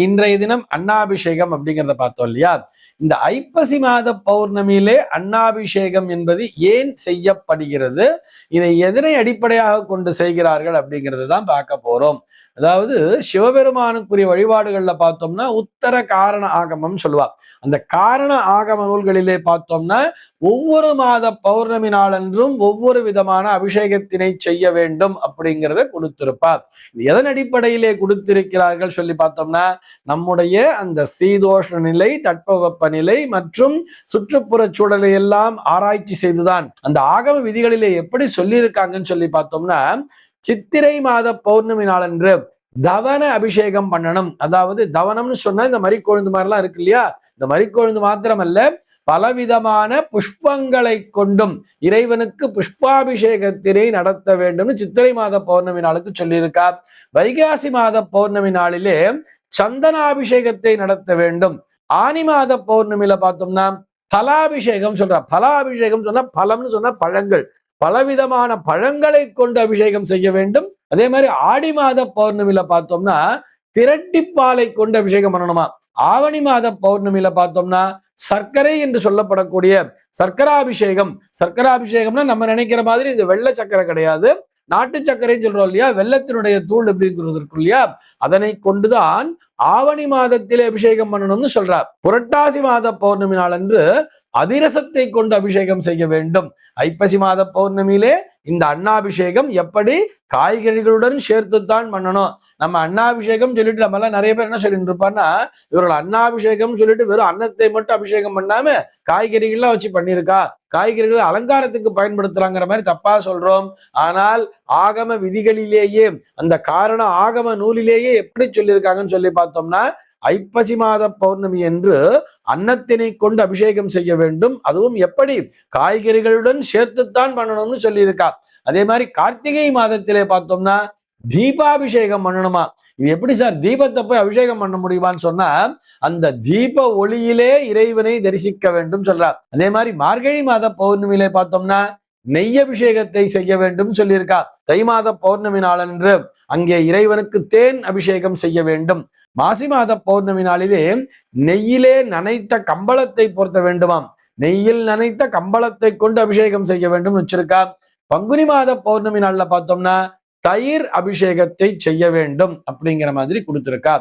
இன்றைய தினம் அன்னாபிஷேகம் அப்படிங்கிறத பார்த்தோம் இல்லையா? இந்த ஐப்பசி மாத பௌர்ணமியிலே அன்னாபிஷேகம் என்பது ஏன் செய்யப்படுகிறது, இதை எதனை அடிப்படையாக கொண்டு செய்கிறார்கள் அப்படிங்கிறது தான் பார்க்க போறோம். அதாவது சிவபெருமானுக்குரிய வழிபாடுகள்ல பார்த்தோம்னா உத்தர காரண ஆகமம் சொல்லுவா. அந்த காரண ஆகம நூல்களிலே பார்த்தோம்னா ஒவ்வொரு மாத பௌர்ணமி நாளன்றும் ஒவ்வொரு விதமான அபிஷேகத்தினை செய்ய வேண்டும் அப்படிங்கிறத கொடுத்திருப்பார். எதன் அடிப்படையிலே கொடுத்திருக்கிறார்கள் சொல்லி பார்த்தோம்னா நம்முடைய அந்த சீதோஷ நிலை, தட்பவெப்ப நிலை மற்றும் சுற்றுப்புற சூழலை எல்லாம் ஆராய்ச்சி செய்துதான் அந்த ஆகம விதிகளிலே எப்படி சொல்லியிருக்காங்கன்னு சொல்லி பார்த்தோம்னா, சித்திரை மாத பௌர்ணமி நாளன்று தவன அபிஷேகம் பண்ணணும். அதாவது தவனம்னு சொன்னா இந்த மறிக்கொழுந்து மாதிரிலாம் இருக்கு இல்லையா? இந்த மறிக்கொழுந்து மாத்திரமல்ல, பலவிதமான புஷ்பங்களை கொண்டும் இறைவனுக்கு புஷ்பாபிஷேகத்தினை நடத்த வேண்டும் சித்திரை மாத பௌர்ணமி நாளுக்கு சொல்லியிருக்கார். வைகாசி மாத பௌர்ணமி நாளிலே சந்தனாபிஷேகத்தை நடத்த வேண்டும். ஆனி மாத பௌர்ணமியில பார்த்தோம்னா பலாபிஷேகம் சொல்ற. பலாபிஷேகம் சொன்னா பழம்னு சொன்னா பழங்கள், பலவிதமான பழங்களை கொண்டு அபிஷேகம் செய்ய வேண்டும். அதே மாதிரி ஆடி மாத பௌர்ணமியில பார்த்தோம்னா திரட்டிப்பாலை கொண்டு அபிஷேகம் பண்ணணுமா. ஆவணி மாத பௌர்ணமியில பார்த்தோம்னா சர்க்கரை என்று சொல்லப்படக்கூடிய சர்க்கராபிஷேகம். சர்க்கராபிஷேகம்னா நம்ம நினைக்கிற மாதிரி இது வெள்ளை சர்க்கரை கிடையாது, நாட்டு சர்க்கரைன்னு சொல்றோம் இல்லையா, வெள்ளத்தினுடைய தூள் அப்படிங்கிறது இருக்கு இல்லையா, அதனை கொண்டுதான் ஆவணி மாதத்திலே அபிஷேகம் பண்ணணும்னு சொல்றார். புரட்டாசி மாத பௌர்ணமி நாளன்று அதிரசத்தை கொண்டு அபிஷேகம் செய்ய வேண்டும். ஐப்பசி மாத பௌர்ணமியிலே இந்த அன்னாபிஷேகம் எப்படி காய்கறிகளுடன் சேர்த்துத்தான் பண்ணணும். நம்ம அன்னாபிஷேகம் சொல்லிட்டு நம்ம எல்லாம் நிறைய பேர் என்ன சொல்லிட்டு இருப்பான்னா, இவர்கள் அன்னாபிஷேகம் சொல்லிட்டு வெறும் அன்னத்தை மட்டும் அபிஷேகம் பண்ணாம காய்கறிகள்லாம் வச்சு பண்ணியிருக்கா, காய்கறிகள் அலங்காரத்துக்கு பயன்படுத்துறாங்கிற மாதிரி தப்பா சொல்றோம். ஆனால் ஆகம விதிகளிலேயே அந்த காரண ஆகம நூலிலேயே எப்படி சொல்லியிருக்காங்கன்னு சொல்லி பார்த்தோம்னா, ஐப்பசி மாத பௌர்ணமி என்று அன்னத்தினை கொண்டு அபிஷேகம் செய்ய வேண்டும். அதுவும் எப்படி காய்கறிகளுடன் சேர்த்துத்தான் பண்ணணும்னு சொல்லியிருக்கா. அதே மாதிரி கார்த்திகை மாதத்திலே பார்த்தோம்னா தீபாபிஷேகம் பண்ணணுமா. இது எப்படி சார் தீபத்தை போய் அபிஷேகம் பண்ண முடியுமான்னு சொன்னா, அந்த தீப ஒளியிலே இறைவனை தரிசிக்க வேண்டும் சொல்றார். அதே மாதிரி மார்கழி மாத பௌர்ணமியிலே பார்த்தோம்னா நெய் அபிஷேகத்தை செய்ய வேண்டும் சொல்லியிருக்கா. தை மாத பௌர்ணமி நாளன்று அங்கே இறைவனுக்கு தேன் அபிஷேகம் செய்ய வேண்டும். மாசி மாத பௌர்ணமி நாளிலே நெய்யிலே நனைத்த கம்பளத்தை பொருத்த வேண்டுமாம். நெய்யில் நனைத்த கம்பளத்தை கொண்டு அபிஷேகம் செய்ய வேண்டும் வச்சிருக்கா. பங்குனி மாத பௌர்ணமி நாள்ல பார்த்தோம்னா தயிர் அபிஷேகத்தை செய்ய வேண்டும் அப்படிங்கிற மாதிரி கொடுத்திருக்கா.